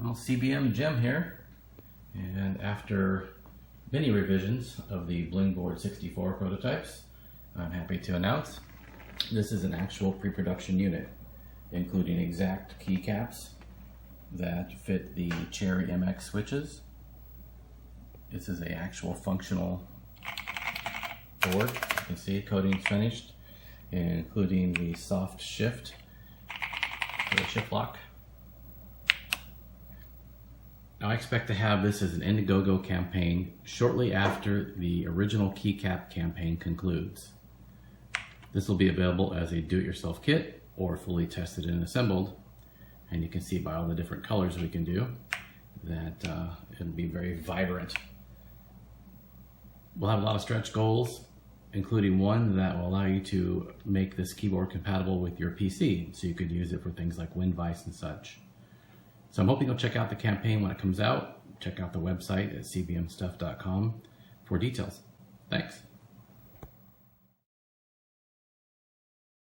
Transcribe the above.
Well, CBM Jim here, and after many revisions of the Blingboard64 prototypes, I'm happy to announce this is an actual pre-production unit, including exact keycaps that fit the Cherry MX switches. This is an actual functional board. You can see coating's finished, including the soft shift for the shift lock. Now I expect to have this as an Indiegogo campaign shortly after the original keycap campaign concludes. This will be available as a do-it-yourself kit or fully tested and assembled, and you can see by all the different colors we can do that it'll be very vibrant. We'll have a lot of stretch goals, including one that will allow you to make this keyboard compatible with your PC, so you could use it for things like WinVice and such. So I'm hoping you'll check out the campaign when it comes out. Check out the website at CBMSTUFF.COM for details. Thanks.